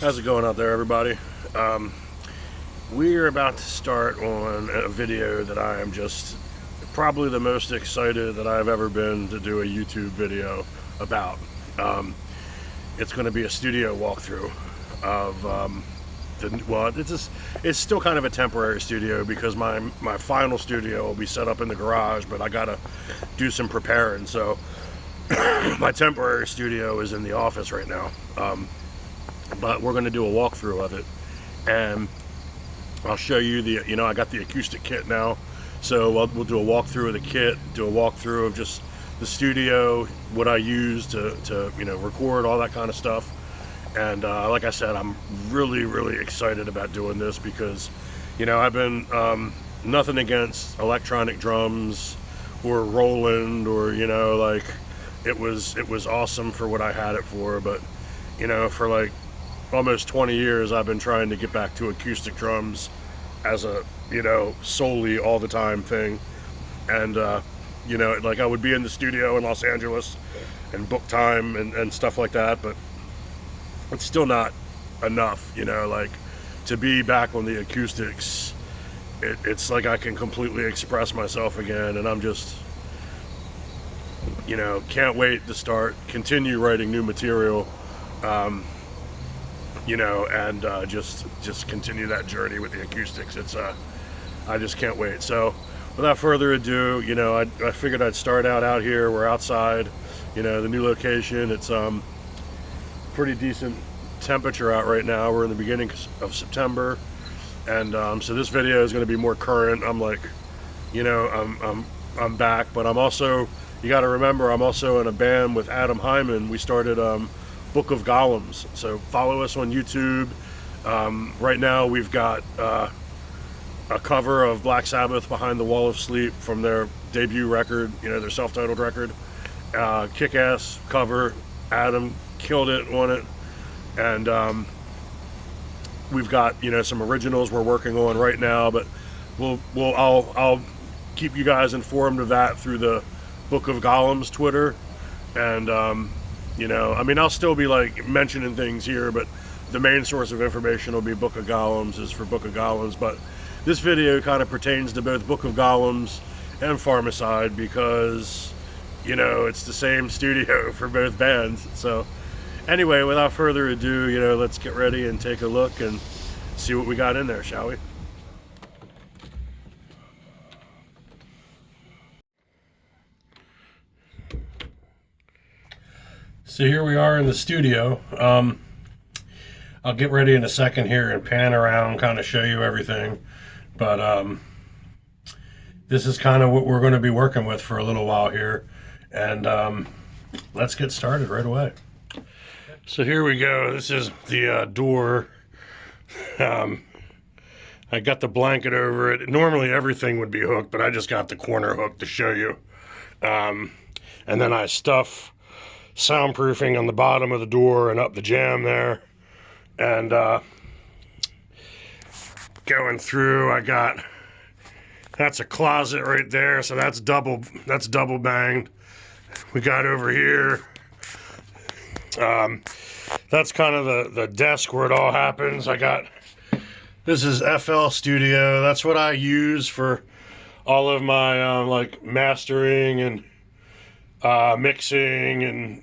How's it going out there, everybody? We're about to start on a video that I am just probably the most excited that I've ever been to do a YouTube video about. It's going to be a studio walkthrough of it's still kind of a temporary studio because my final studio will be set up in the garage, but I gotta do some preparing. So my temporary studio is in the office right now. But we're going to do a walkthrough of it, and I'll show you I got the acoustic kit now, so we'll do a walkthrough of the kit, do a walkthrough of just the studio, what I use to record, all that kind of stuff. And like I said, I'm really excited about doing this because I've been nothing against electronic drums or Roland, or like it was awesome for what I had it for, but for like almost 20 years I've been trying to get back to acoustic drums as a solely all the time thing. And like I would be in the studio in Los Angeles and book time and stuff like that, but it's still not enough, like to be back on the acoustics. It's like I can completely express myself again, and I'm just can't wait to continue writing new material, and just continue that journey with the acoustics. I just can't wait. So without further ado, I figured I'd start out here. We're outside, the new location. It's pretty decent temperature out right now. We're in the beginning of September, and so this video is going to be more current. I'm like, I'm back, but I'm also, you got to remember, I'm also in a band with Adam Hyman. We started Book of Golems, so follow us on YouTube. Right now we've got a cover of Black Sabbath, Behind the Wall of Sleep, from their debut record, their self-titled record. Kick-ass cover. Adam killed it on it. And we've got some originals we're working on right now, but I'll keep you guys informed of that through the Book of Golems Twitter. And I'll still be like mentioning things here, but the main source of information will be Book of Golems, is for Book of Golems. But this video kind of pertains to both Book of Golems and Pharmacide because it's the same studio for both bands. So anyway, without further ado, let's get ready and take a look and see what we got in there, shall we? So here we are in the studio. I'll get ready in a second here and pan around, kind of show you everything. But this is kind of what we're going to be working with for a little while here. And let's get started right away. So here we go. This is the door. I got the blanket over it. Normally everything would be hooked, but I just got the corner hook to show you. And then I stuff soundproofing on the bottom of the door and up the jamb there. And going through, that's a closet right there, so that's double banged. We got over here, that's kind of the desk where it all happens. This is FL Studio. That's what I use for all of my like mastering and mixing and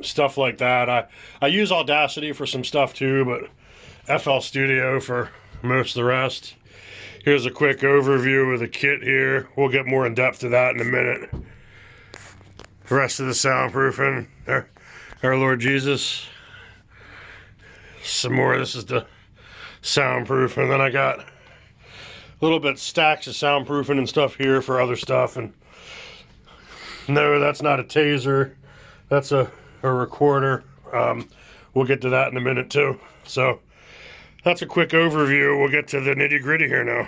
stuff like that. I use Audacity for some stuff too, but FL Studio for most of the rest. Here's a quick overview of the kit here. We'll get more in depth to that in a minute. The rest of the soundproofing, our Lord Jesus. Some more. This is the soundproof, and then I got a little bit stacks of soundproofing and stuff here for other stuff. And no, that's not a taser, that's a recorder. We'll get to that in a minute too. So that's a quick overview. We'll get to the nitty-gritty here now.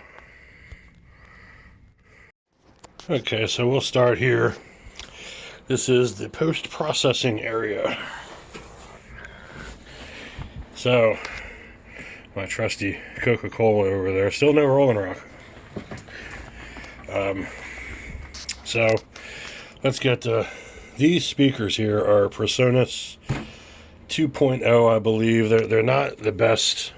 Okay, so we'll start here. This is the post-processing area. So my trusty Coca-Cola over there. Still no Rolling Rock. So let's get these speakers here are PreSonus 2.0, I believe. They're not the best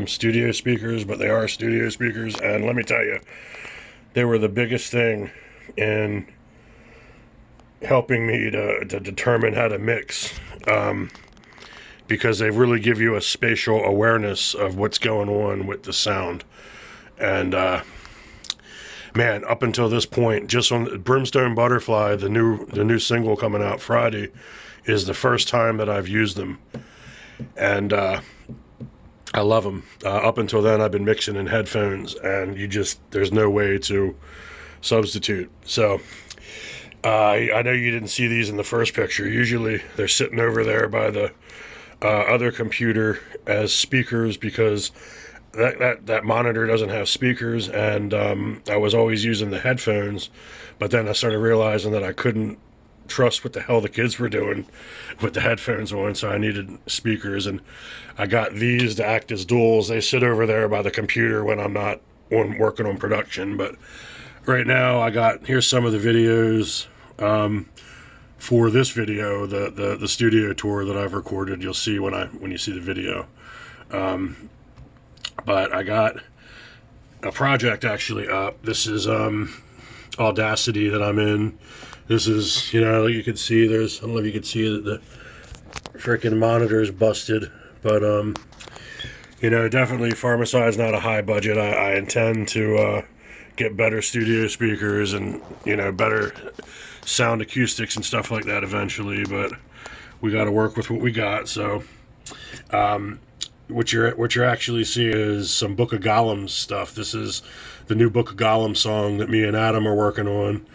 studio speakers, but they are studio speakers. And let me tell you, they were the biggest thing in helping me to determine how to mix, because they really give you a spatial awareness of what's going on with the sound. And man, up until this point, just on Brimstone Butterfly, the new single coming out Friday, is the first time that I've used them, and I love them. Up until then, I've been mixing in headphones, and there's no way to substitute. So I know you didn't see these in the first picture. Usually they're sitting over there by the other computer as speakers, because that monitor doesn't have speakers, and I was always using the headphones, but then I started realizing that I couldn't trust what the hell the kids were doing with the headphones on, so I needed speakers, and I got these to act as duals. They sit over there by the computer when I'm not working on production. But right now here's some of the videos for this video, the studio tour that I've recorded. You'll see when you see the video. But I got a project actually up. This is Audacity that I'm in. This is, you can see I don't know if you can see that the freaking monitor is busted, but definitely Pharmacide's not a high budget. I intend to get better studio speakers and better sound acoustics and stuff like that eventually, but we got to work with what we got. So what you're actually seeing is some Book of Golems stuff. This is the new Book of Golems song that me and Adam are working on.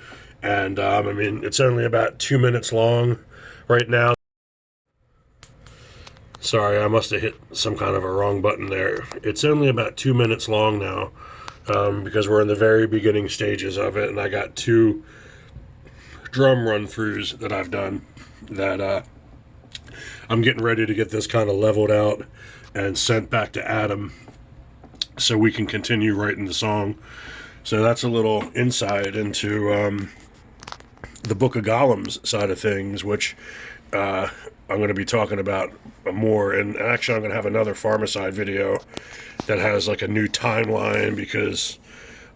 And I mean, it's only about 2 minutes long right now. Sorry, I must have hit some kind of a wrong button there. It's only about 2 minutes long now, because we're in the very beginning stages of it, and I got 2 drum run-throughs that I've done that I'm getting ready to get this kind of leveled out and sent back to Adam so we can continue writing the song. So that's a little insight into the Book of Golems side of things, which I'm going to be talking about more. And actually, I'm going to have another Pharmacide video that has like a new timeline, because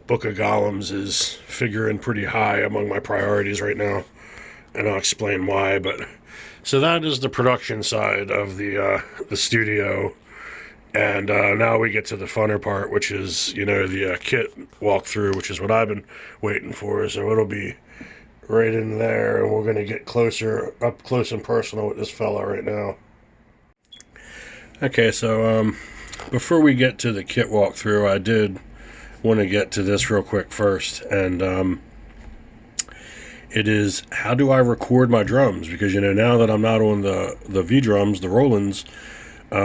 Book of Golems is figuring pretty high among my priorities right now, and I'll explain why. But so that is the production side of the studio. And now we get to the funner part, which is, the kit walkthrough, which is what I've been waiting for. So it'll be right in there, and we're going to get up close and personal with this fella right now. Okay, so before we get to the kit walkthrough, I did want to get to this real quick first, and it is, how do I record my drums? Because now that I'm not on the V drums, the Rolands, I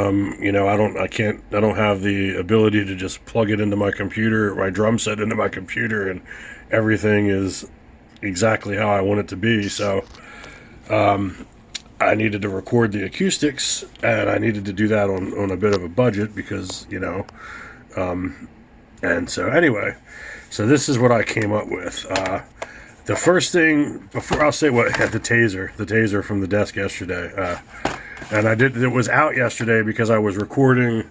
don't have the ability to just plug it into my computer, my drum set into my computer, and everything is exactly how I want it to be. So I needed to record the acoustics, and I needed to do that on a bit of a budget, because and so anyway, so this is what I came up with. The first thing, before I'll say what, the taser from the desk yesterday, and it was out yesterday because I was recording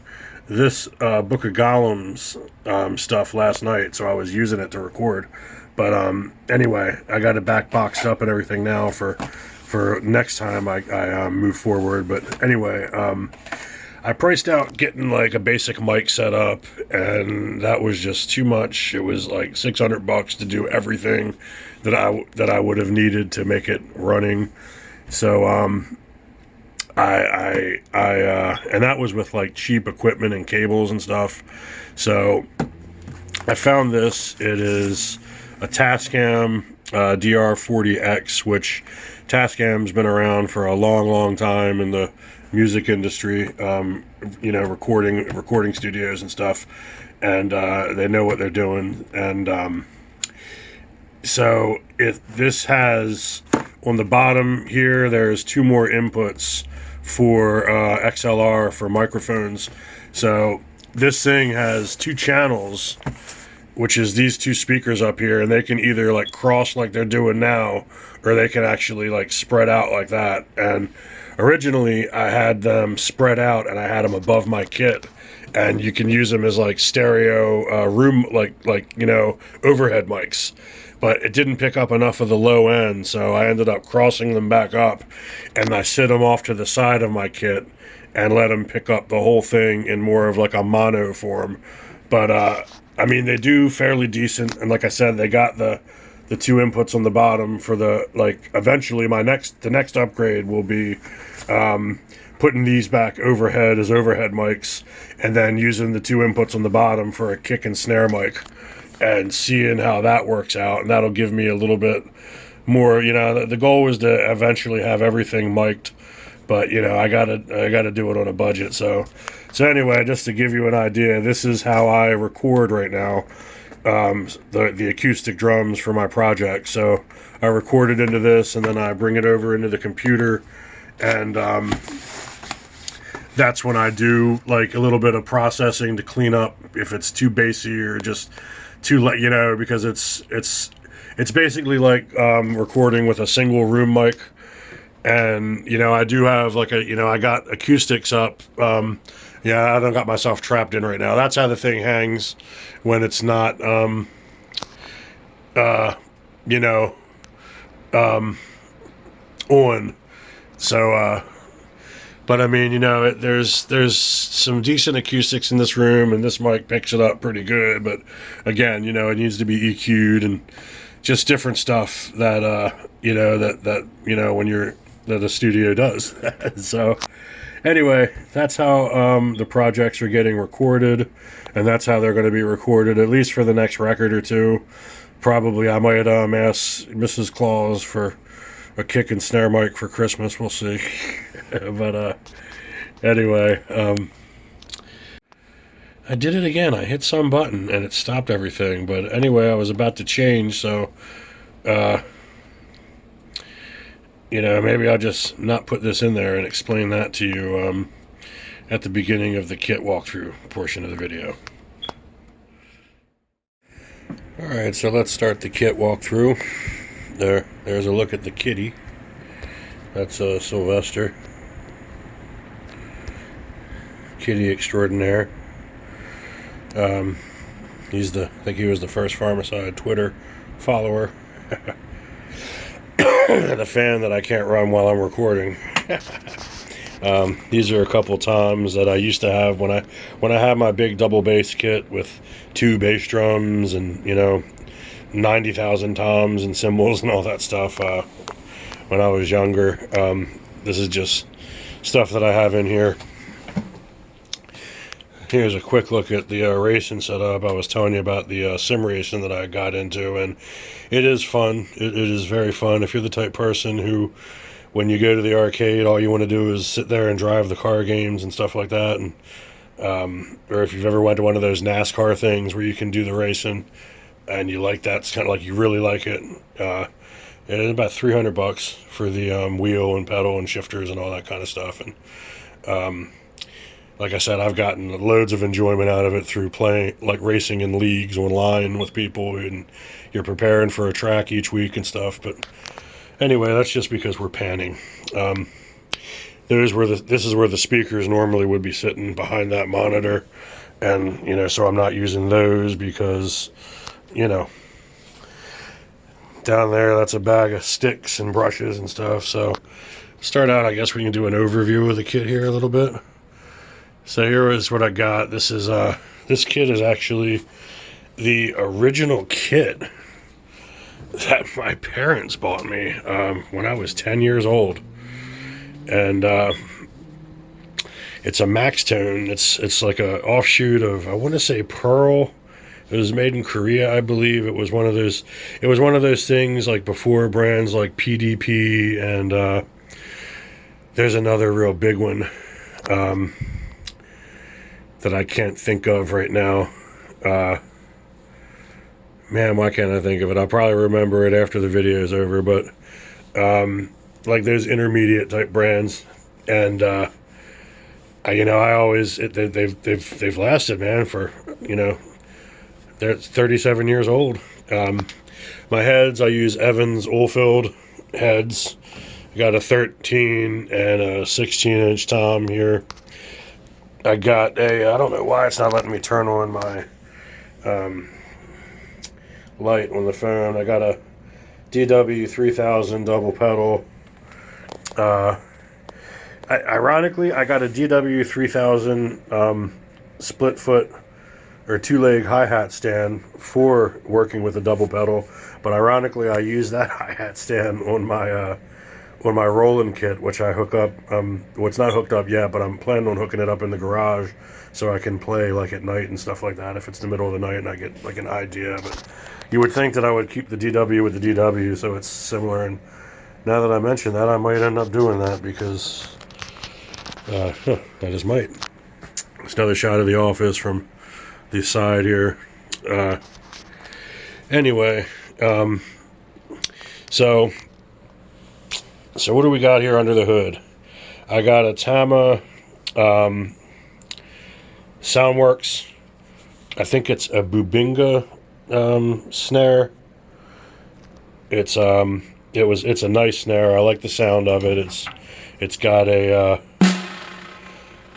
this Book of Golems stuff last night, so I was using it to record. But anyway, I got it back boxed up and everything now for next time I move forward. But anyway, I priced out getting like a basic mic set up, and that was just too much. It was like $600 to do everything that I would have needed to make it running. So and that was with like cheap equipment and cables and stuff. So I found this. It is a Tascam DR40X, which Tascam's been around for a long time in the music industry, recording studios and stuff, and they know what they're doing. And so this has, on the bottom here, there's 2 more inputs for XLR for microphones. So this thing has 2 channels, which is these two speakers up here, and they can either like cross like they're doing now, or they can actually like spread out like that. And originally I had them spread out and I had them above my kit, and you can use them as like stereo room, like overhead mics. But it didn't pick up enough of the low end, so I ended up crossing them back up, and I sit them off to the side of my kit and let them pick up the whole thing in more of like a mono form. But I mean, they do fairly decent, and like I said, they got the two inputs on the bottom for the, like, eventually the next upgrade will be putting these back overhead as overhead mics, and then using the two inputs on the bottom for a kick and snare mic, and seeing how that works out. And that'll give me a little bit more, the goal was to eventually have everything mic'd, but I gotta do it on a budget. So anyway, just to give you an idea, this is how I record right now, the acoustic drums for my project. So I record it into this, and then I bring it over into the computer, and that's when I do like a little bit of processing to clean up if it's too bassy or just too because it's basically like recording with a single room mic. And I do have like I got acoustics up. Yeah, I don't got myself trapped in right now. That's how the thing hangs when it's not on. So but I mean, there's some decent acoustics in this room, and this mic picks it up pretty good. But again, it needs to be EQ'd, and just different stuff that that a studio does. So anyway, that's how the projects are getting recorded, and that's how they're going to be recorded, at least for the next record or two. Probably I might ask Mrs. Claus for a kick and snare mic for Christmas. We'll see. But anyway, I did it again. I hit some button and it stopped everything. But anyway, I was about to change, so maybe I'll just not put this in there and explain that to you at the beginning of the kit walkthrough portion of the video. Alright, so let's start the kit walkthrough. There's a look at the kitty. That's Sylvester. Kitty extraordinaire. I think he was the first Pharmacide Twitter follower. And a fan that I can't run while I'm recording. These are a couple toms that I used to have when I had my big double bass kit with 2 bass drums and 90,000 toms and cymbals and all that stuff when I was younger. This is just stuff that I have in here. Here's a quick look at the racing setup. I was telling you about the sim racing that I got into, and it is fun. It is very fun. If you're the type person who, when you go to the arcade, all you want to do is sit there and drive the car games and stuff like that, and or if you've ever went to one of those NASCAR things where you can do the racing, and you like that, it's kind of like you really like it. It's about $300 for the wheel and pedal and shifters and all that kind of stuff, and like I said, I've gotten loads of enjoyment out of it through playing, like racing in leagues online with people, and you're preparing for a track each week and stuff. But anyway, that's just because we're panning. This is where the speakers normally would be sitting behind that monitor, and so I'm not using those because down there that's a bag of sticks and brushes and stuff. So start out, I guess we can do an overview of the kit here a little bit. So here is what I got. This kit is actually the original kit that my parents bought me when I was 10 years old, and it's a Max Tone. It's like a offshoot of, I want to say, Pearl. It was made in Korea, I believe. It was one of those things like before brands like PDP, and there's another real big one that I can't think of right now. Man, why can't I think of it? I'll probably remember it after the video is over. But like those intermediate type brands, and I always they've lasted, man, for they're 37 years old. My heads, I use Evans Oilfield heads. I got a 13 and a 16-inch tom here. I got a, I don't know why it's not letting me turn on my light on the phone. I got a DW 3000 double pedal. Ironically, I got a DW 3000 split foot or two-leg hi-hat stand for working with a double pedal, but ironically I use that hi-hat stand on my Roland kit, which I hook up. Well, it's not hooked up yet, but I'm planning on hooking it up in the garage so I can play like at night and stuff like that if it's the middle of the night and I get like an idea. But you would think that I would keep the DW with the DW so it's similar, and now that I mention that, I might end up doing that because I just might. It's another shot of the office from the side here. Anyway, so what do we got here under the hood? I got a Tama Soundworks. I think it's a Bubinga snare. It's a nice snare. I like the sound of it. It's got a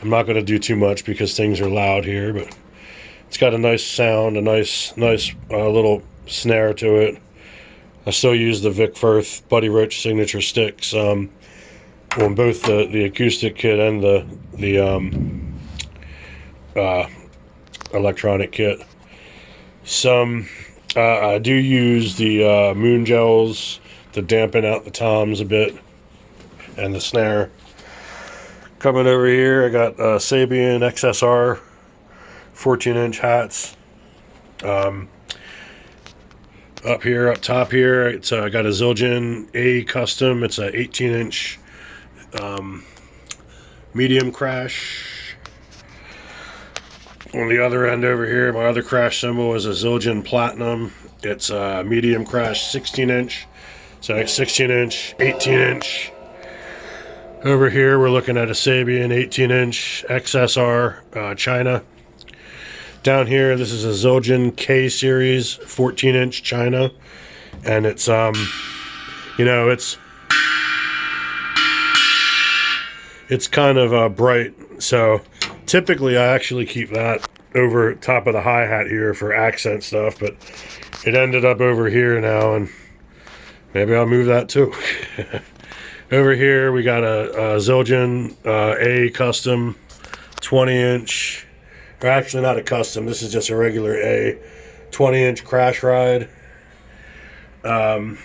I'm not going to do too much because things are loud here, but it's got a nice sound, a nice little snare to it. I still use the Vic Firth Buddy Rich signature sticks on both the acoustic kit and the electronic kit. I do use the moon gels to dampen out the toms a bit and the snare. Coming over here, I got Sabian XSR 14-inch hats. Up top here, it's I got a Zildjian A Custom. It's a 18-inch medium crash. On the other end over here, my other crash cymbal is a Zildjian Platinum. It's a medium crash 16-inch. So 16-inch, 18-inch. Over here, we're looking at a Sabian 18-inch XSR China. Down here, this is a Zildjian K series 14-inch China, and it's it's kind of bright. So typically, I actually keep that over top of the hi-hat here for accent stuff, but it ended up over here now, and maybe I'll move that too. Over here, we got a Zildjian A Custom 20-inch, or actually not a custom, this is just a regular A 20-inch crash ride. Over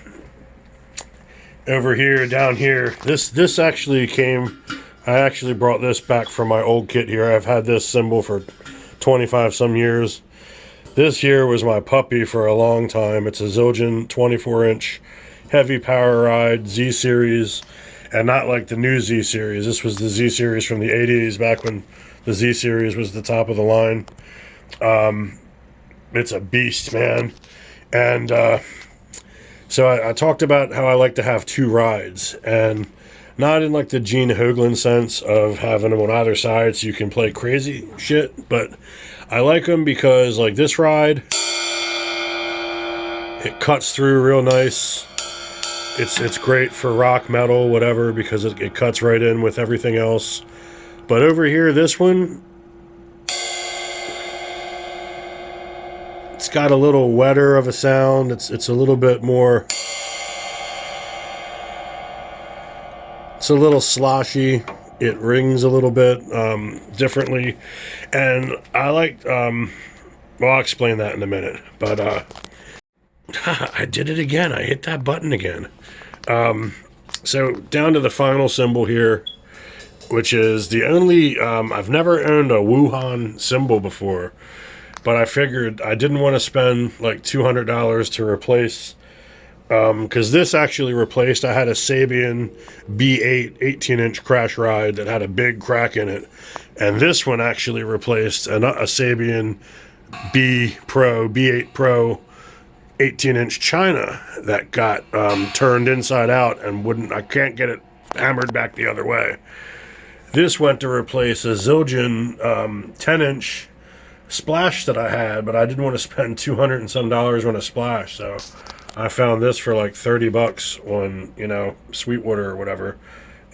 here, down here, this actually came, I actually brought this back from my old kit here. I've had this cymbal for 25 some years. This here was my puppy for a long time. It's a Zildjian 24-inch heavy power ride Z series, and not like the new Z series. This was the Z series from the 80s, back when the Z series was the top of the line. It's a beast, man. And so I talked about how I like to have two rides, and not in like the Gene Hoglan sense of having them on either side so you can play crazy shit, but I like them because like this ride, it cuts through real nice. It's great for rock, metal, whatever, because it cuts right in with everything else. But over here, this one, it's got a little wetter of a sound. It's a little bit more, it's a little sloshy. It rings a little bit differently, and I like, well, I'll explain that in a minute, but I did it again. I hit that button again. So down to the final cymbal here, which is the only, I've never owned a Wuhan cymbal before, but I figured I didn't want to spend like $200 to replace, because this actually replaced, I had a Sabian B8 18-inch crash ride that had a big crack in it, and this one actually replaced a Sabian B8 Pro 18-inch China that got turned inside out and I can't get it hammered back the other way. This went to replace a Zildjian 10-inch Splash that I had, but I didn't want to spend $200 and some on a Splash, so I found this for like $30 on, you know, Sweetwater or whatever,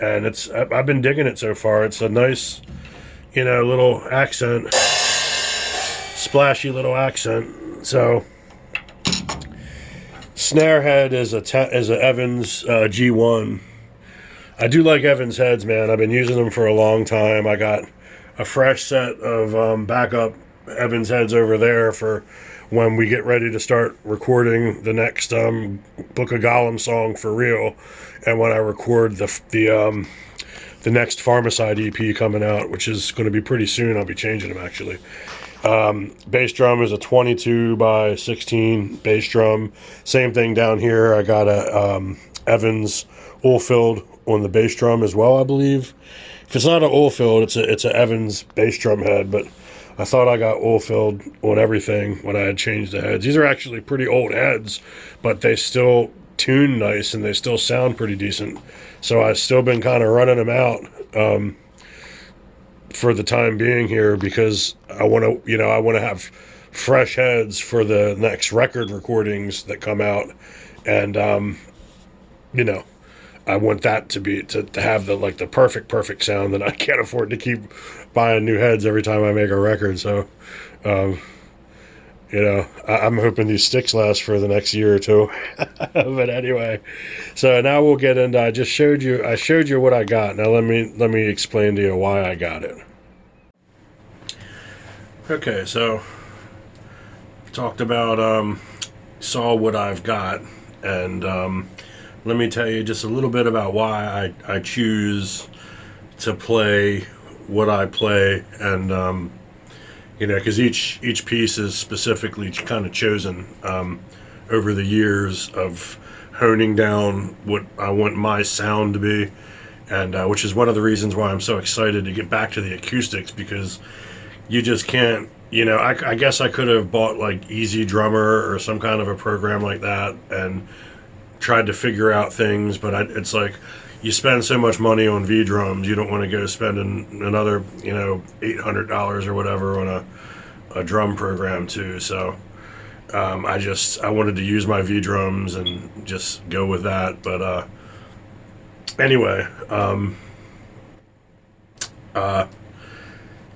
and I've been digging it so far. It's a nice, you know, little accent, splashy little accent. So snare head is a Evans G1. I do like Evans heads, man. I've been using them for a long time. I got a fresh set of backup Evans heads over there for when we get ready to start recording the next Book of Golems song for real, and when I record the next Pharmacide EP coming out, which is going to be pretty soon. I'll be changing them actually. Bass drum is a 22 by 16 bass drum. Same thing down here. I got a Evans oil-filled on the bass drum as well, I believe. If it's not an oil-filled, it's a Evans bass drum head, but I thought I got oil-filled on everything when I had changed the heads. These are actually pretty old heads, but they still tune nice and they still sound pretty decent. So I've still been kind of running them out for the time being here, because I want to have fresh heads for the next record recordings that come out, and you know, I want that to have the perfect sound that I can't afford to keep buying new heads every time I make a record. So you know, I'm hoping these sticks last for the next year or two. But anyway, so now we'll get into, I showed you what I got. Now let me explain to you why I got it. Okay, so talked about saw what I've got, and let me tell you just a little bit about why I choose to play what I play, and you know, because each piece is specifically kind of chosen over the years of honing down what I want my sound to be, and which is one of the reasons why I'm so excited to get back to the acoustics, because you just can't, you know, I guess I could have bought like Easy Drummer or some kind of a program like that and tried to figure out things, but it's like, you spend so much money on V-drums, you don't want to go spending another, you know, $800 or whatever on a drum program too. So I wanted to use my V-drums and just go with that. But anyway,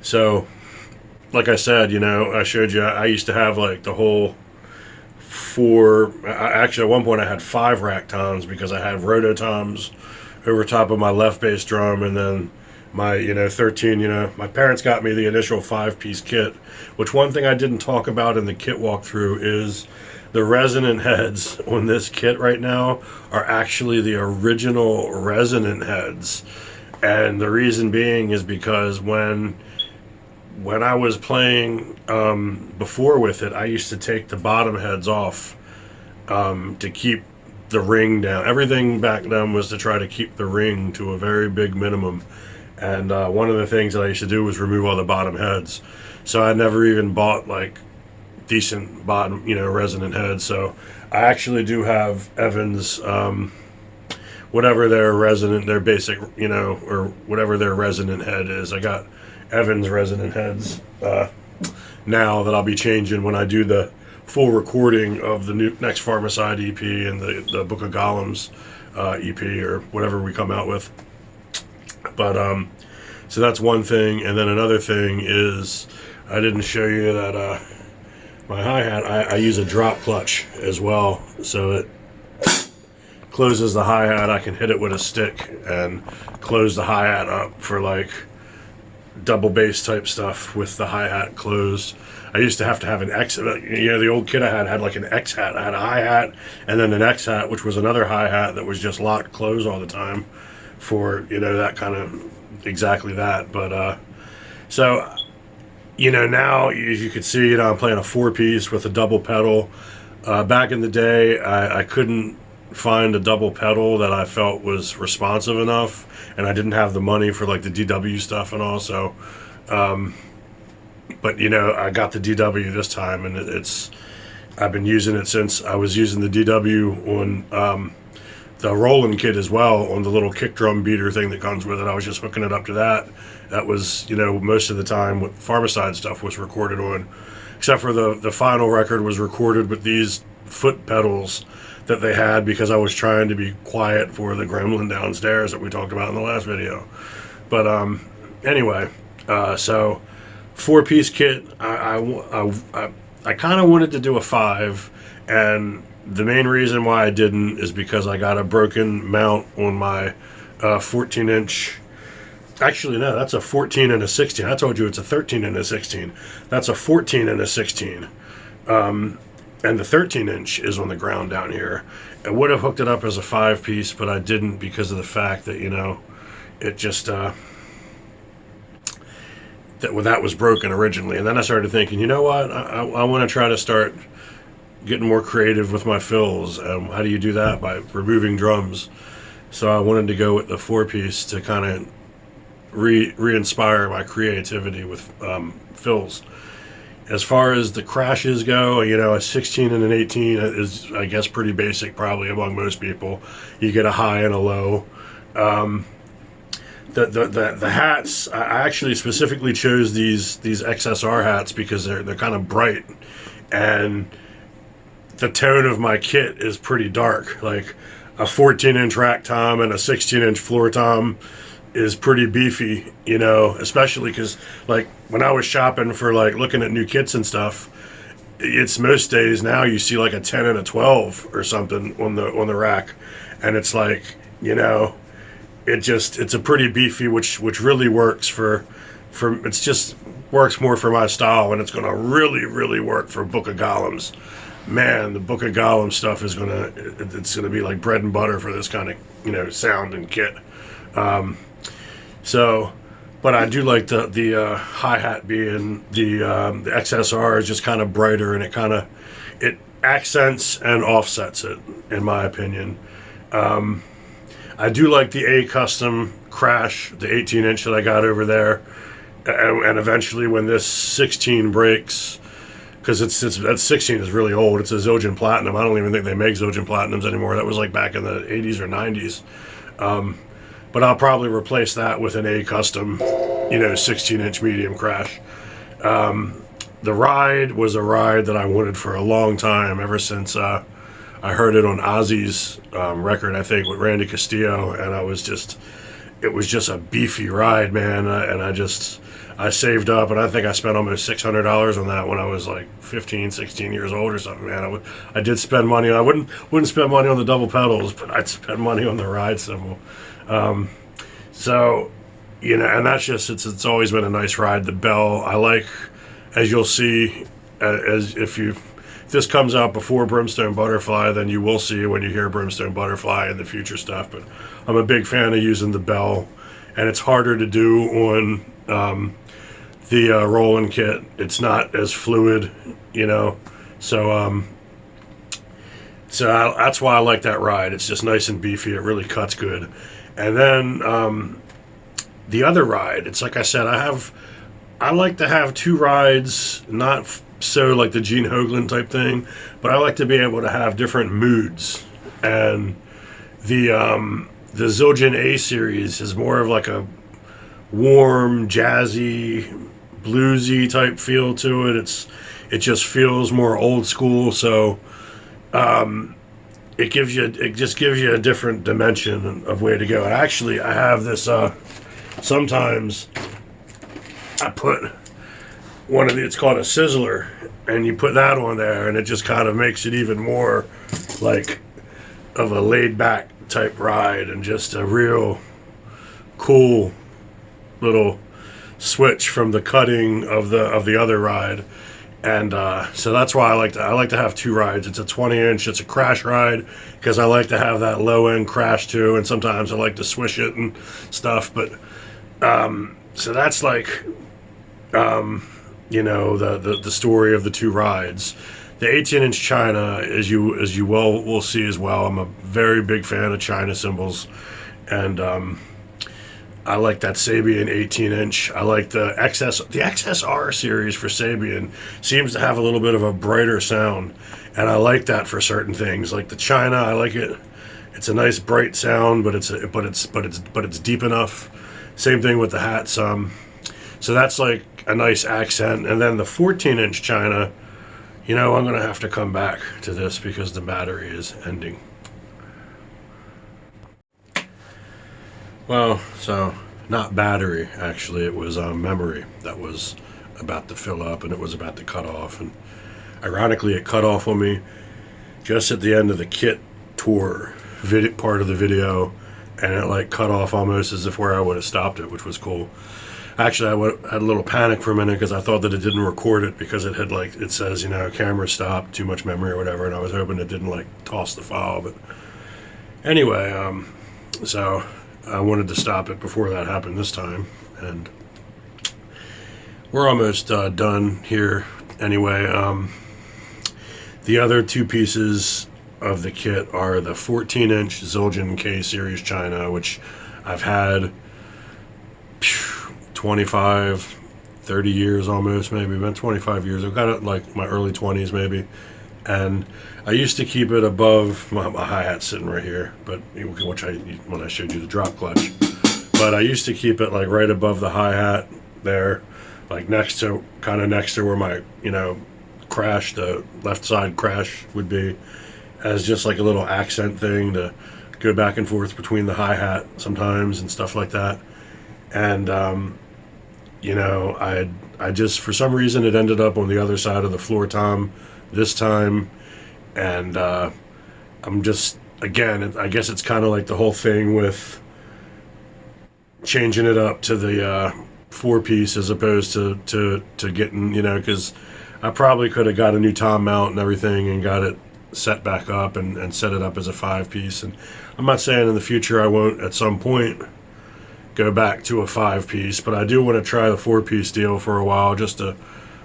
so like I said, you know, I showed you, I used to have like the whole actually at one point I had 5 rack toms, because I had rototoms over top of my left bass drum, and then my, you know, 13, you know, my parents got me the initial 5-piece kit, which one thing I didn't talk about in the kit walkthrough is the resonant heads on this kit right now are actually the original resonant heads. And the reason being is because when I was playing before with it, I used to take the bottom heads off to keep the ring down. Everything back then was to try to keep the ring to a very big minimum, and one of the things that I used to do was remove all the bottom heads. So I never even bought like decent bottom, you know, resonant heads. So I actually do have Evans, whatever their basic, you know, or whatever their resonant head is. I got Evans resonant heads now that I'll be changing when I do the full recording of the next Pharmacide EP and the Book of Golems EP, or whatever we come out with. But so that's one thing, and then another thing is I didn't show you that my hi-hat, I use a drop clutch as well, so it closes the hi-hat. I can hit it with a stick and close the hi-hat up for like double bass type stuff with the hi-hat closed. I used to have an X, you know, the old kit I had like an X hat. I had a hi-hat and then an X hat, which was another hi-hat that was just locked closed all the time for, you know, that kind of, exactly that. But so, you know, now as you can see, you know, I'm playing a 4-piece with a double pedal. Back in the day, I couldn't find a double pedal that I felt was responsive enough, and I didn't have the money for like the DW stuff and all. So but you know, I got the DW this time, and I've been using it since I was using the DW on the Roland kit as well on the little kick drum beater thing that comes with it. I was just hooking it up to that. That was, you know, most of the time what Pharmacide stuff was recorded on, except for the final record was recorded with these foot pedals that they had, because I was trying to be quiet for the gremlin downstairs that we talked about in the last video. But anyway, so 4-piece kit. I kind of wanted to do a 5, and the main reason why I didn't is because I got a broken mount on my 14-inch. Actually, no, that's a 14 and a 16. I told you it's a 13 and a 16. That's a 14 and a 16. And the 13-inch is on the ground down here. I would have hooked it up as a 5-piece, but I didn't because of the fact that, you know, it just that was broken originally. And then I started thinking, you know what, I want to try to start getting more creative with my fills. How do you do that? By removing drums. So I wanted to go with the 4-piece to kind of re-inspire my creativity with fills. As far as the crashes go, you know, a 16 and an 18 is, I guess, pretty basic probably among most people. You get a high and a low. The hats, I actually specifically chose these XSR hats because they're kind of bright, and the tone of my kit is pretty dark. Like a 14-inch rack tom and a 16-inch floor tom is pretty beefy, you know, especially because, like, when I was shopping for, like, looking at new kits and stuff, it's most days now you see like a 10 and a 12 or something on the rack, and it's like, you know, it's a pretty beefy, which really works for it's just works more for my style, and it's going to really work for Book of Golems. Man, the Book of Golems stuff is it's gonna be like bread and butter for this kind of, you know, sound and kit. So, but I do like the hi-hat being the XSR is just kind of brighter, and it accents and offsets it, in my opinion. I do like the A custom crash, the 18-inch that I got over there, and eventually when this 16 breaks, because that 16 is really old. It's a Zildjian Platinum. I don't even think they make Zildjian Platinums anymore. That was like back in the 80s or 90s. But I'll probably replace that with an A custom, you know, 16-inch medium crash. The ride was a ride that I wanted for a long time, ever since I heard it on Ozzy's record, I think, with Randy Castillo, and it was just a beefy ride, man. I saved up, and I think I spent almost $600 on that when I was like 15, 16 years old or something, man. I did spend money. I wouldn't spend money on the double pedals, but I'd spend money on the ride cymbal. So, you know, and that's just, it's always been a nice ride. The bell, I like, as you'll see, if this comes out before Brimstone Butterfly, then you will see when you hear Brimstone Butterfly in the future stuff. But I'm a big fan of using the bell, and it's harder to do on the Roland kit. It's not as fluid, you know. So that's why I like that ride. It's just nice and beefy. It really cuts good. And then the other ride, it's like I said, I like to have two rides, not so like the Gene Hoglan type thing, but I like to be able to have different moods. And the Zildjian A series is more of like a warm, jazzy, bluesy type feel to it. It just feels more old school. So it just gives you a different dimension of way to go. And actually, I have this. Sometimes I put it's called a sizzler, and you put that on there, and it just kind of makes it even more like of a laid back type ride, and just a real cool little switch from the cutting of the other ride. And so that's why I like to have two rides. It's a 20-inch. It's a crash ride because I like to have that low end crash too, and sometimes I like to swish it and stuff. But so that's like you know, the story of the two rides. The 18-inch China, as you well will see as well. I'm a very big fan of China cymbals, and I like that Sabian 18-inch. I like the XSR series for Sabian seems to have a little bit of a brighter sound, and I like that for certain things. Like the China, I like it It's a nice bright sound, but it's deep enough. Same thing with the hats. So that's like a nice accent. And then the 14-inch China, you know, I'm gonna have to come back to this because the battery is ending. Well, so not battery, actually, it was memory that was about to fill up, and it was about to cut off. And ironically, it cut off on me just at the end of the kit tour part of the video, and it like cut off almost as if where I would have stopped it, which was cool. Actually, I had a little panic for a minute because I thought that it didn't record it because it had like, it says, you know, camera stopped, too much memory or whatever, and I was hoping it didn't like toss the file. But anyway, so I wanted to stop it before that happened this time, and we're almost done here anyway. The other two pieces of the kit are the 14-inch Zildjian K-Series China, which I've had 25, 30 years almost, maybe about 25 years. I've got it like my early 20s maybe, and I used to keep it above my hi-hat sitting right here, but which when I showed you the drop clutch, but I used to keep it like right above the hi-hat there, like kind of next to where my, you know, crash, the left side crash would be, as just like a little accent thing to go back and forth between the hi-hat sometimes and stuff like that. And you know, I just, for some reason, it ended up on the other side of the floor tom this time, and I'm just, again, I guess it's kind of like the whole thing with changing it up to the 4-piece as opposed to getting, you know, because I probably could have got a new tom mount and everything and got it set back up and set it up as a 5-piece. And I'm not saying in the future I won't at some point go back to a 5-piece, but I do want to try the 4-piece deal for a while just to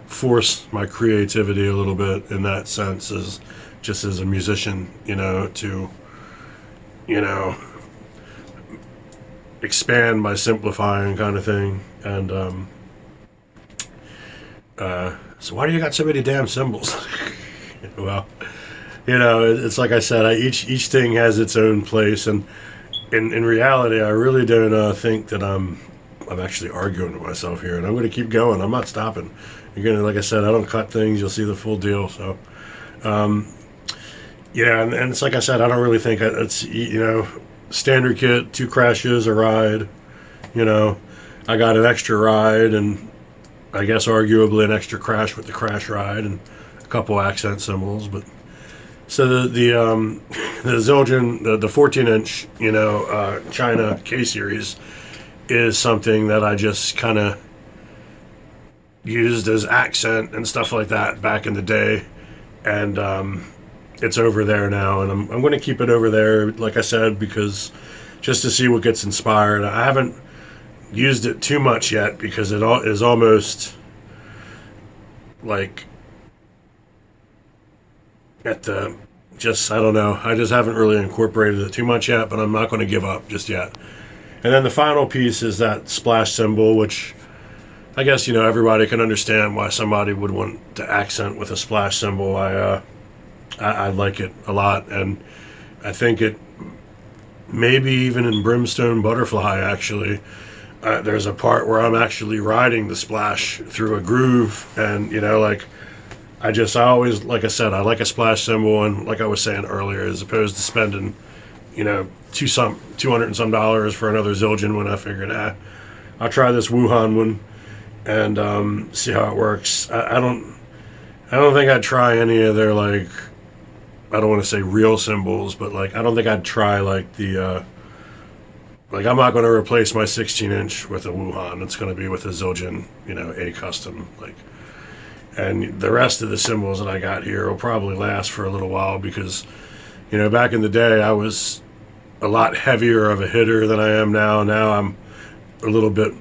force my creativity a little bit in that sense, as just as a musician, you know, to, you know, expand by simplifying kind of thing. And so why do you got so many damn cymbals? Well, you know, it's like I said, each thing has its own place, and in reality, I really don't think that I'm actually arguing with myself here, and I'm going to keep going. I'm not stopping. You're gonna, like I said, I don't cut things. You'll see the full deal. So, yeah, and it's like I said, I don't really think it's, you know, standard kit, 2 crashes, a ride. You know, I got an extra ride, and I guess arguably an extra crash with the crash ride, and a couple accent cymbals, but. So the Zildjian, the 14-inch, you know, China K-Series is something that I just kind of used as accent and stuff like that back in the day, and it's over there now, and I'm going to keep it over there, like I said, because just to see what gets inspired. I haven't used it too much yet because it is almost like at the, just, I don't know, I just haven't really incorporated it too much yet, but I'm not going to give up just yet. And then the final piece is that splash cymbal, which I guess, you know, everybody can understand why somebody would want to accent with a splash cymbal. I like it a lot, and I think it maybe even in Brimstone Butterfly, actually, there's a part where I'm actually riding the splash through a groove, and, you know, like, I always, like I said, I like a splash cymbal, and like I was saying earlier, as opposed to spending, you know, $200 and some for another Zildjian, when I figured, I'll try this Wuhan one and see how it works. I don't think I'd try any of their, like, I don't want to say real cymbals, but like I don't think I'd try like the like, I'm not going to replace my 16-inch with a Wuhan. It's going to be with a Zildjian, you know, A custom, like. And the rest of the cymbals that I got here will probably last for a little while because, you know, back in the day I was a lot heavier of a hitter than I am now. Now I'm a little bit,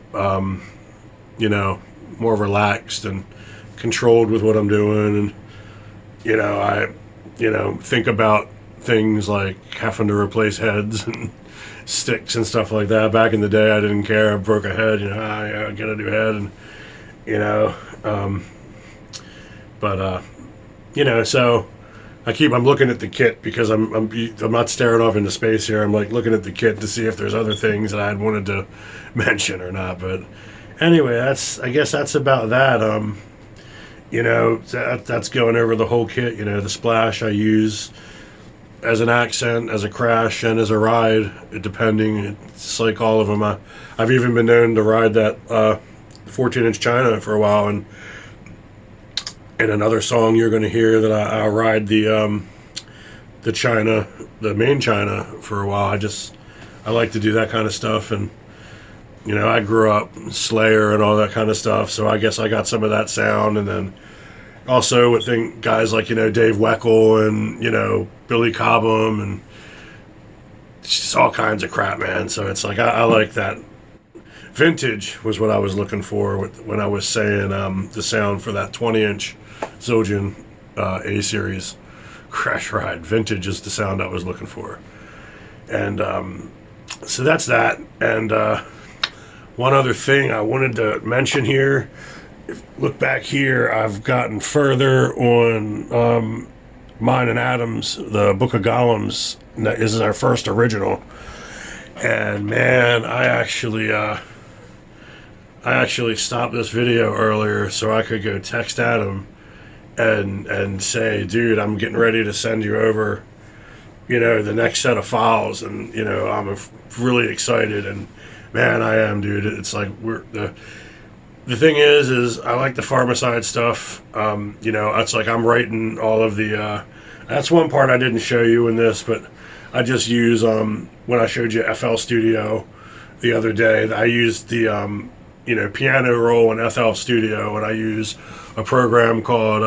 you know, more relaxed and controlled with what I'm doing. And, you know, I think about things like having to replace heads and sticks and stuff like that. Back in the day, I didn't care. I broke a head, you know, I get a new head, and, you know, but, you know, so I'm looking at the kit because I'm not staring off into space here. I'm like looking at the kit to see if there's other things that I had wanted to mention or not. But anyway, I guess that's about that. You know, that's going over the whole kit. You know, the splash I use as an accent, as a crash, and as a ride, depending. It's like all of them. I've even been known to ride that 14-inch China for a while, and in another song you're going to hear that I ride the China, the main China for a while. I like to do that kind of stuff, and you know, I grew up Slayer and all that kind of stuff, so I guess I got some of that sound. And then also with guys like, you know, Dave Weckl and, you know, Billy Cobham and just all kinds of crap, man. So it's like I like that. Vintage was what I was looking for when I was saying the sound for that 20-inch Zildjian A-Series Crash Ride. Vintage is the sound I was looking for. And so that's that. And one other thing I wanted to mention here, look back here, I've gotten further on mine and Adam's, the Book of Golems. This is our first original. And man, I actually stopped this video earlier so I could go text Adam and say, dude, I'm getting ready to send you over, you know, the next set of files. And, you know, I'm really excited. And man, I am, dude. It's like the thing is I like the Pharmacide stuff. You know, it's like I'm writing all of the. That's one part I didn't show you in this, but I just use when I showed you FL Studio the other day. I used the you know, piano roll in FL Studio, and I use a program called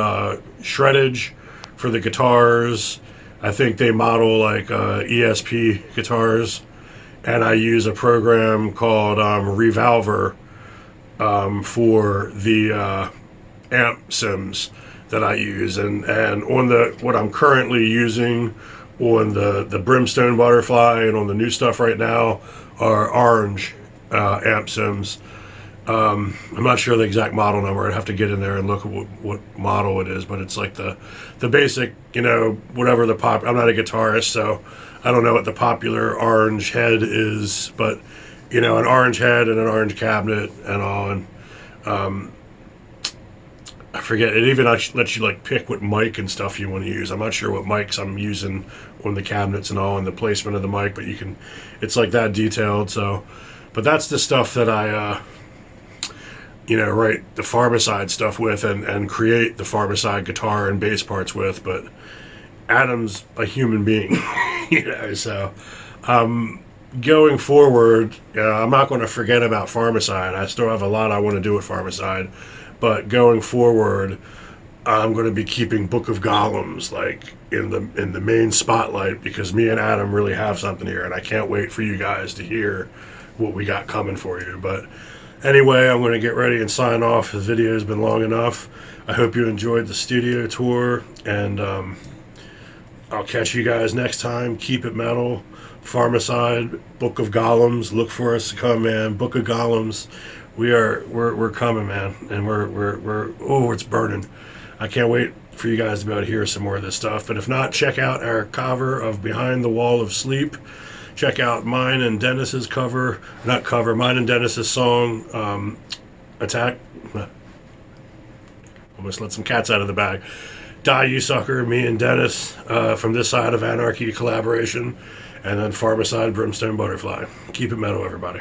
Shreddage for the guitars. I think they model like ESP guitars. And I use a program called Revolver for the amp sims that I use. And on what I'm currently using on the Brimstone Butterfly and on the new stuff right now are orange amp sims. I'm not sure the exact model number. I'd have to get in there and look at what model it is, but it's like the basic, you know, whatever the pop. I'm not a guitarist, so I don't know what the popular orange head is, but you know, an orange head and an orange cabinet and all. And I forget, it even lets you like pick what mic and stuff you want to use. I'm not sure what mics I'm using on the cabinets and all, and the placement of the mic, but it's like that detailed. So, but that's the stuff that I you know, write the Pharmacide stuff with and create the Pharmacide guitar and bass parts with. But Adam's a human being, you know, so going forward, I'm not going to forget about Pharmacide. I still have a lot I want to do with Pharmacide, but going forward, I'm going to be keeping Book of Golems like in the main spotlight, because me and Adam really have something here, and I can't wait for you guys to hear what we got coming for you. But anyway, I'm going to get ready and sign off. The video has been long enough. I hope you enjoyed the studio tour, and I'll catch you guys next time. Keep it metal. Pharmacide, Book of Golems. Look for us to come, man. Book of Golems. We're coming, man, and we're it's burning. I can't wait for you guys to be able to hear some more of this stuff. But if not, check out our cover of Behind the Wall of Sleep. Check out mine and Dennis's mine and Dennis's song, Attack. Almost let some cats out of the bag. Die You Sucker, me and Dennis from This Side of Anarchy collaboration, and then Pharmacide, Brimstone Butterfly. Keep it metal, everybody.